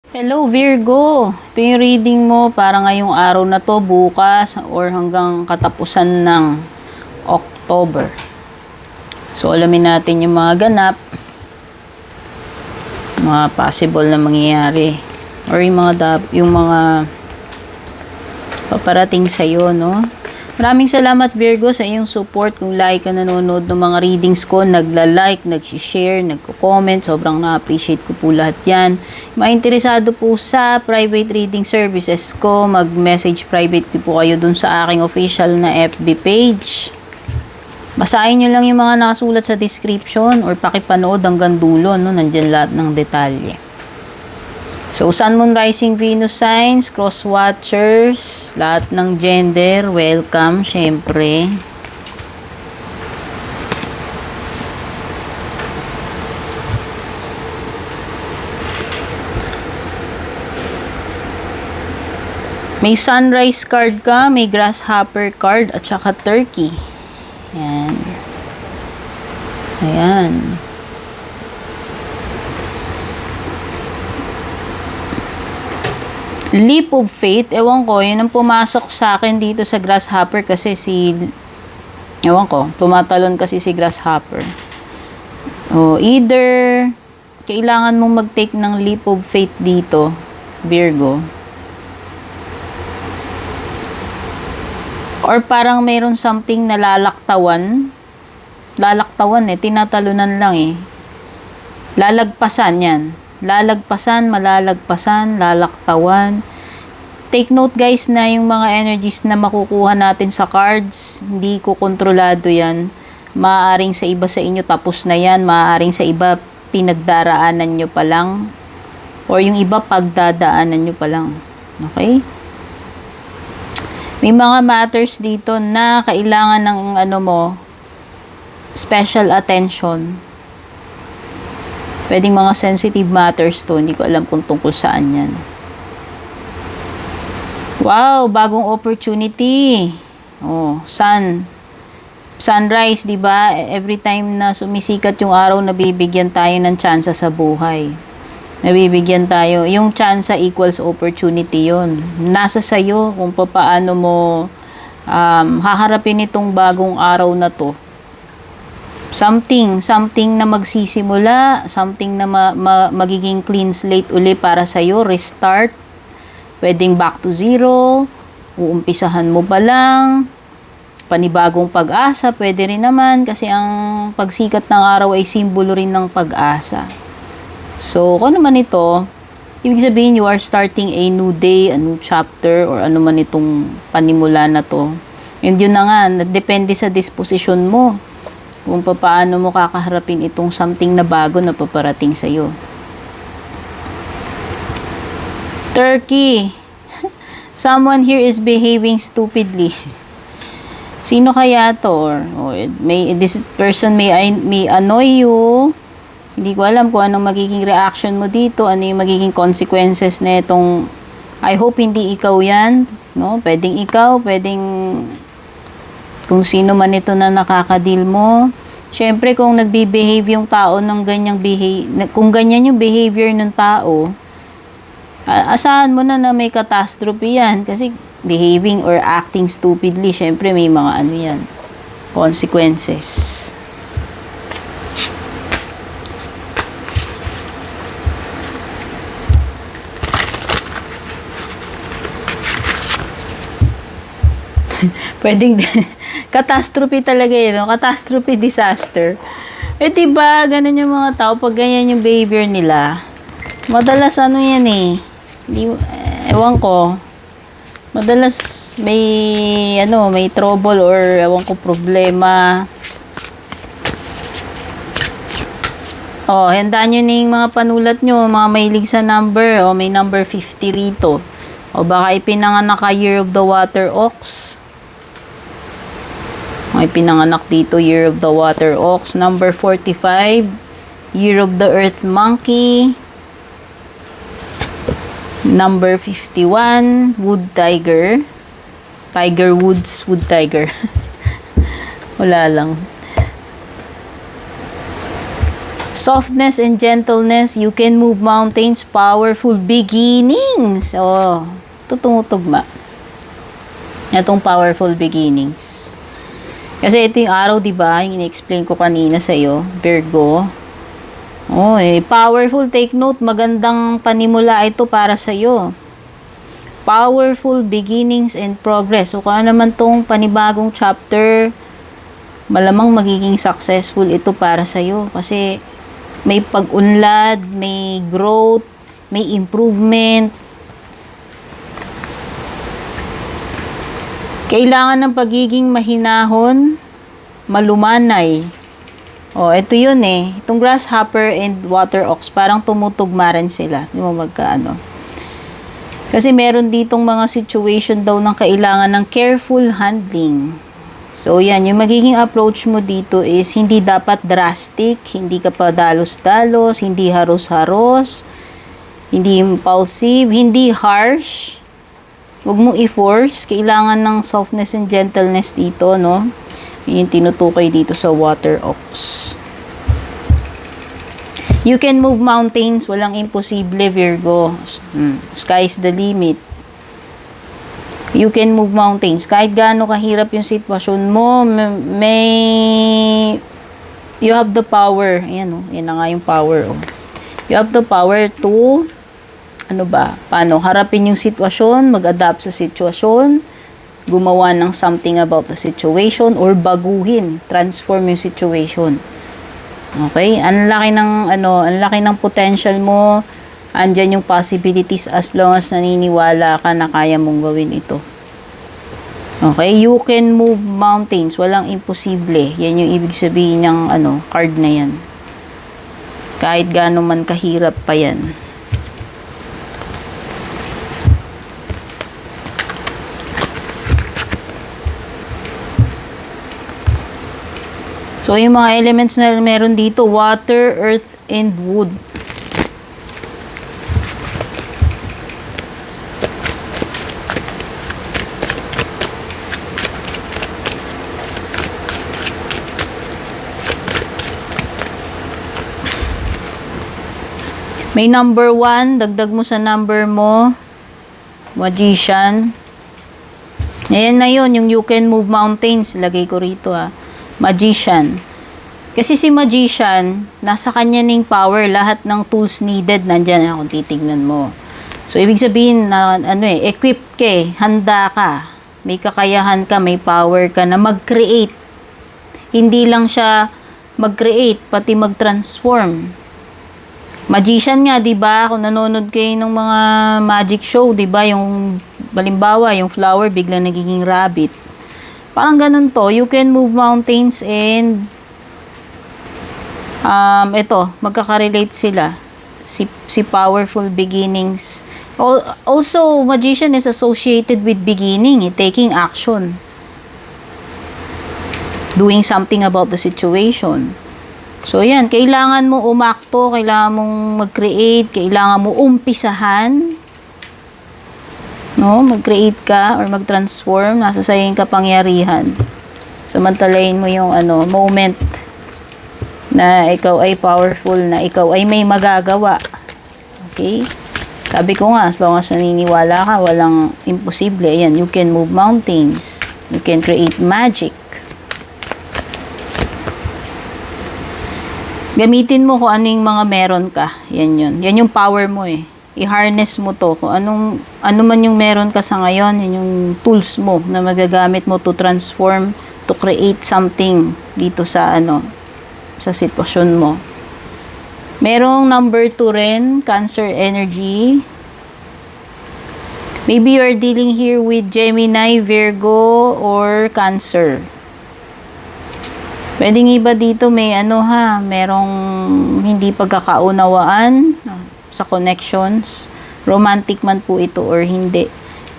Hello Virgo! Ito yung reading mo para ngayong araw na to, bukas, or hanggang katapusan ng October. So, alamin natin yung mga ganap, mga possible na mangyayari, or yung mga paparating sa'yo, no? Maraming salamat Virgo sa iyong support. Kung like ka nanonood ng mga readings ko, nagla-like, nag-share, nagko-comment, sobrang na-appreciate ko po lahat yan. Interesado po sa private reading services ko, mag-message private po kayo dun sa aking official na FB page. Basahin nyo lang yung mga nakasulat sa description or pakipanood hanggang dulo, no? Nandyan lahat ng detalye. So, Sun, Moon, Rising, Venus signs, cross-watchers, lahat ng gender, welcome, syempre. May sunrise card ka, may grasshopper card, at saka turkey. Ayan. Ayan. Leap of faith, ewan ko, yun ang pumasok sa akin dito sa grasshopper kasi ewan ko, tumatalon kasi si grasshopper. O, either, kailangan mong mag-take ng leap of faith dito, Virgo. Or parang mayroon something na lalaktawan. Lalaktawan tinatalunan lang Lalagpasan yan. Lalagpasan, malalagpasan, lalaktawan. Take note guys na yung mga energies na makukuha natin sa cards, hindi ko kontrolado yan. Maaaring sa iba sa inyo tapos na yan, maaaring sa iba pinagdaraanan nyo pa lang. Or yung iba pagdadaanan nyo pa lang. Okay? May mga matters dito na kailangan ng special attention. Pwedeng mga sensitive matters to. Hindi ko alam kung tungkol saan yan. Wow! Bagong opportunity. Oh, sunrise, di ba? Every time na sumisikat yung araw, nabibigyan tayo ng tsansa sa buhay. Nabibigyan tayo. Yung tsansa equals opportunity yon. Nasa sayo kung paano mo haharapin itong bagong araw na to. Something na magsisimula, something na magiging clean slate uli para sa'yo, restart, pwedeng back to zero, uumpisahan mo pa lang, panibagong pag-asa, pwede rin naman, kasi ang pagsikat ng araw ay simbolo rin ng pag-asa. So, kung ano man ito, ibig sabihin you are starting a new day, a new chapter, or ano man itong panimula na to. And yun na nga, depende sa disposition mo kung paano mo kakaharapin itong something na bago na paparating sa'yo. Turkey. Someone here is behaving stupidly. Sino kaya to? This person may annoy you. Hindi ko alam kung anong magiging reaction mo dito, ano yung magiging consequences na itong, I hope hindi ikaw yan, no? Pwedeng ikaw, pwedeng kung sino man ito na nakakadil mo. Siyempre, kung nagbe-behave yung tao ng ganyang kung ganyan yung behavior ng tao, asahan mo na may catastrophe yan. Kasi behaving or acting stupidly, siyempre may mga yan, consequences. Pwedeng catastrophe talaga yun, no? Catastrophe, disaster. Diba, ganun yung mga tao, pag ganyan yung behavior nila, madalas yan ewan ko, madalas may trouble or ewan ko, problema. Handaan nyo na yung mga panulat nyo, mga mahilig sa number, may number 50 rito. Baka ipinanganak ka Year of the Water Ox. May pinanganak dito, Year of the Water Ox. Number 45, Year of the Earth Monkey. Number 51, Wood Tiger. Tiger Woods, Wood Tiger. Wala lang. Softness and gentleness, you can move mountains, powerful beginnings. Oh, ito tumutugma. Itong powerful beginnings. Kasi ito yung araw, di ba? Yung in-explain ko kanina sa iyo, Virgo. Oh, powerful, take note, magandang panimula ito para sa iyo. Powerful beginnings and progress. So, kung ano naman tong panibagong chapter, malamang magiging successful ito para sa iyo. Kasi may pag-unlad, may growth, may improvement. Kailangan ng pagiging mahinahon, malumanay. Oh, ito yun eh. Itong grasshopper and water ox, parang tumutugma rin sila. Hindi mo magkaano. Kasi meron ditong mga situation daw ng kailangan ng careful handling. So, yan. Yung magiging approach mo dito is hindi dapat drastic, hindi ka pa dalos-dalos, hindi haros-haros, hindi impulsive, hindi harsh. Huwag mong i-force. Kailangan ng softness and gentleness dito, no? Yun yung tinutukoy dito sa water ox. You can move mountains. Walang imposible, Virgo. Sky's the limit. You can move mountains. Kahit gaano kahirap yung sitwasyon mo, you have the power. Ayan, oh. Yan na nga yung power, oh. You have the power to paano harapin yung sitwasyon, mag-adapt sa sitwasyon, gumawa ng something about the situation, or baguhin, transform yung situation. Okay? Ang laki ng potential mo, andyan yung possibilities as long as naniniwala ka na kaya mong gawin ito. Okay? You can move mountains. Walang imposible. Yan yung ibig sabihin ng card na yan. Kahit gaano man kahirap pa yan. So, yung mga elements na meron dito, water, earth, and wood. May number 1, dagdag mo sa number mo, magician. Ayan na yun, yung you can move mountains, lagay ko rito magician. Kasi si magician, nasa kanya ning power, lahat ng tools needed, nandyan kung titignan mo. So, ibig sabihin na, equipped ka handa ka, may kakayahan ka, may power ka na mag-create. Hindi lang siya mag-create, pati mag-transform. Magician nga, di ba? Kung nanonood kayo ng mga magic show, di ba? Yung, balimbawa, yung flower, biglang nagiging rabbit. Parang ganun to. You can move mountains and magkaka-relate sila. Si powerful beginnings. Also, magician is associated with beginning, taking action. Doing something about the situation. So, yan. Kailangan mo umakto, kailangan mong mag-create, kailangan mo umpisahan. No, mag-create ka or mag-transform, nasa sayo yung kapangyarihan. Samantalayin mo yung moment na ikaw ay powerful, na ikaw ay may magagawa. Okay? Sabi ko nga, as long as naniniwala ka, walang imposible. Ayan, you can move mountains. You can create magic. Gamitin mo kung ano yung mga meron ka. Yan yun. Yan yung power mo I-harness mo to. Kung ano man yung meron ka sa ngayon, yun yung tools mo na magagamit mo to transform, to create something dito sa sa sitwasyon mo. Merong number 2 rin, Cancer energy. Maybe you're dealing here with Gemini, Virgo, or Cancer. Pwedeng iba dito may merong hindi pagkakaunawaan sa connections, romantic man po ito or hindi.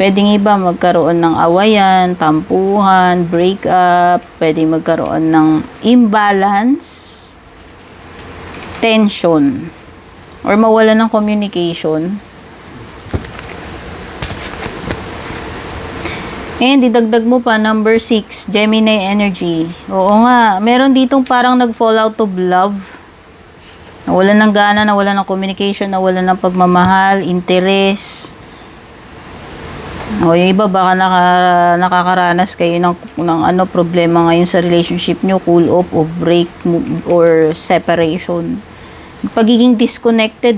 Pwedeng iba magkaroon ng awayan, tampuhan, breakup, pwedeng magkaroon ng imbalance, tension, or mawala ng communication. And idagdag mo pa, number 6, Gemini energy. Oo nga, meron ditong parang nag-fall out of love. Nawalan ng gana, nawalan ng communication, nawalan ng pagmamahal, interes. O yung iba baka nakakaranas kayo ng problema ngayon sa relationship nyo, cool off o break or separation. Pagiging disconnected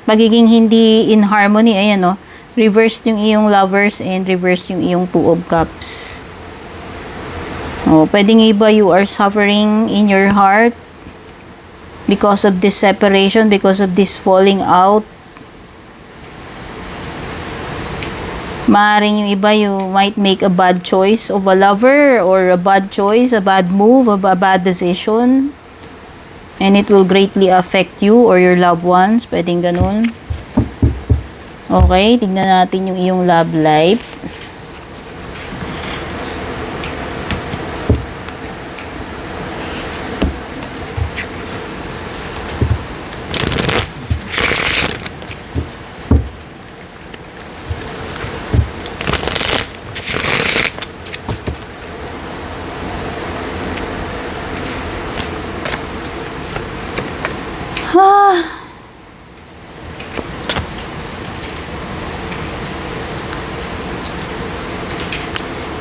pagiging hindi in harmony, ayan reverse yung iyong lovers and reverse yung iyong two of cups. Pwedeng iba you are suffering in your heart because of this separation, because of this falling out. Maaaring yung iba, you might make a bad choice of a lover or a bad choice, a bad move, a bad decision. And it will greatly affect you or your loved ones. Pwedeng ganun. Okay, tignan natin yung iyong love life.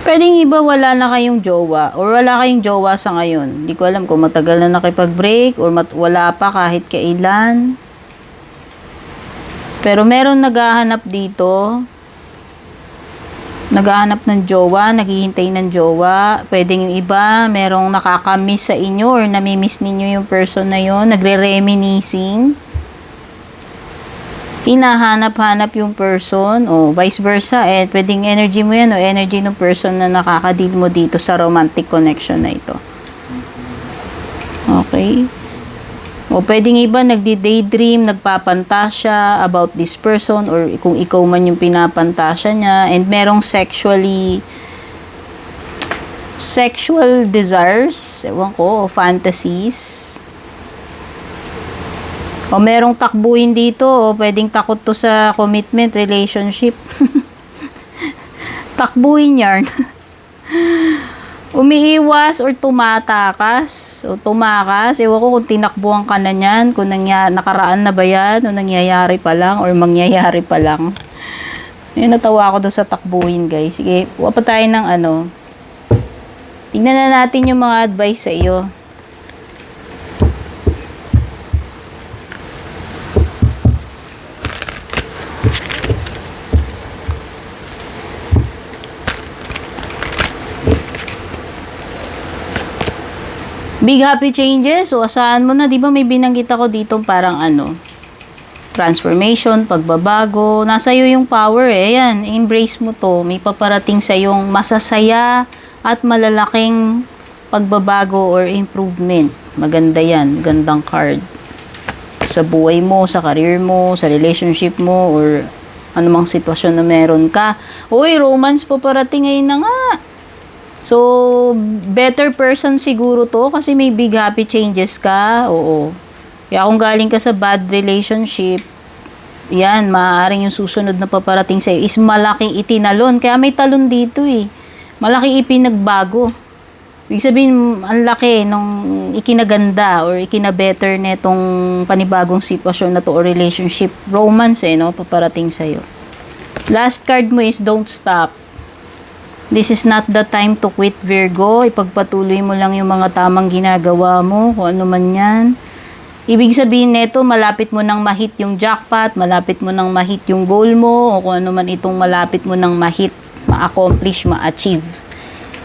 Pwedeng iba wala na kayong jowa or wala kayong jowa sa ngayon. Hindi ko alam kung matagal na nakipag-break or wala pa kahit kailan. Pero meron naghahanap dito. Naghahanap ng jowa, naghihintay ng jowa. Pwedeng yung iba, merong nakakamiss sa inyo or namimiss ninyo yung person na yon, nagre-reminiscing. Hinahanap-hanap yung person o vice versa, pwedeng energy mo yan o energy ng person na nakakadil mo dito sa romantic connection na ito. Okay? O pwedeng iba nagdi-daydream, nagpapantasya about this person or kung ikaw man yung pinapantasya niya, and merong sexual desires, ewan ko, o fantasies. O merong takbuhin dito, o pwedeng takot to sa commitment, relationship. Takbuhin yarn. Umiiwas or tumatakas, o tumakas. Ewan ko kung tinakbuhan ka na yan, kung nakaraan na ba yan, o nangyayari pa lang, or mangyayari pa lang. Yun, natawa ako doon sa takbuhin, guys. Sige, huwa pa tayo ng tingnan na natin yung mga advice sa iyo. Big happy changes, o asahan mo na, di ba may binanggit ako dito parang transformation, pagbabago, nasa iyo yung power Ayan, embrace mo to, may paparating sa yung masasaya at malalaking pagbabago or improvement. Maganda yan, gandang card. Sa buhay mo, sa career mo, sa relationship mo, or anumang sitwasyon na meron ka. Uy, romance paparating ngayon na nga. So, better person siguro to kasi may big happy changes ka. Oo. Kaya kung galing ka sa bad relationship, yan, maaaring yung susunod na paparating sa'yo is malaking itinalon. Kaya may talon dito Malaki ipinagbago. Ibig sabihin, ang laki nung ikinaganda or ikinabetter netong panibagong sitwasyon na to or relationship. Romance paparating sa'yo. Last card mo is don't stop. This is not the time to quit, Virgo. Ipagpatuloy mo lang yung mga tamang ginagawa mo, kung ano man yan. Ibig sabihin nito, malapit mo nang ma-hit yung jackpot, malapit mo nang ma-hit yung goal mo, o kung ano man itong malapit mo nang ma-hit, ma-accomplish, ma-achieve.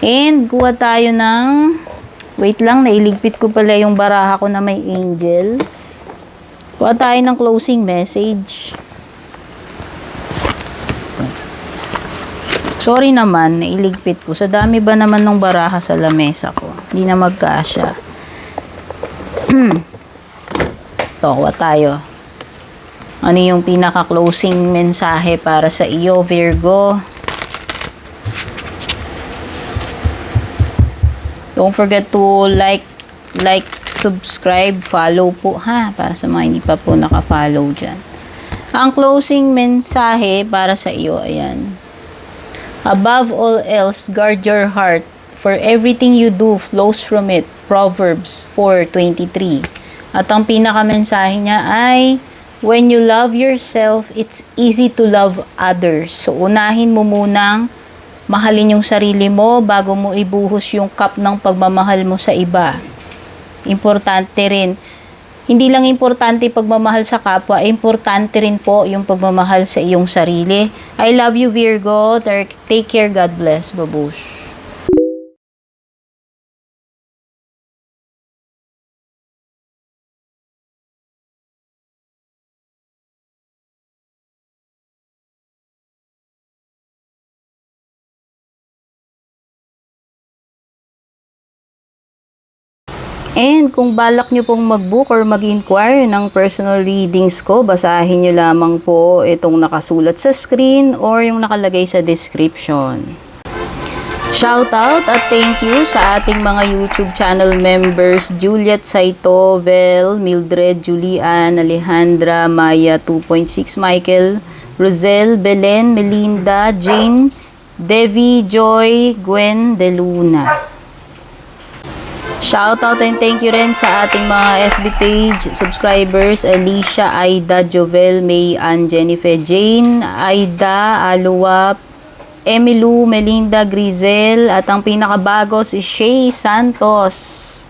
And, kuha tayo ng... Wait lang, nailigpit ko pala yung baraha ko na may angel. Kuha tayo ng closing message. Sorry naman, nailigpit ko. Sa dami ba naman ng baraha sa lamesa ko? Hindi na magkasya. Ito, kuha tayo. Ano yung pinaka-closing mensahe para sa iyo, Virgo? Don't forget to like, subscribe, follow po, para sa mga hindi pa po naka-follow dyan. Ang closing mensahe para sa iyo, ayan. Above all else, guard your heart, for everything you do flows from it. Proverbs 4:23. At ang pinakamensahe niya ay, when you love yourself, it's easy to love others. So, unahin mo munang mahalin yung sarili mo bago mo ibuhos yung cup ng pagmamahal mo sa iba. Importante rin. Hindi lang importante pagmamahal sa kapwa, importante rin po yung pagmamahal sa iyong sarili. I love you, Virgo. Take care. God bless. Babush. And kung balak nyo pong mag-book or mag-inquire ng personal readings ko, basahin nyo lamang po itong nakasulat sa screen or yung nakalagay sa description. Shoutout at thank you sa ating mga YouTube channel members, Juliet Saito, Vel, Mildred, Julian, Alejandra, Maya 2.6, Michael, Rosel, Belen, Melinda, Jane, Devi, Joy, Gwen, De Luna. Shoutout and thank you rin sa ating mga FB page subscribers, Alicia, Aida, Jovel, May, Ann, Jennifer, Jane, Aida, Aluwap, Emilu, Melinda, Grizel, at ang pinakabago si Shay Santos.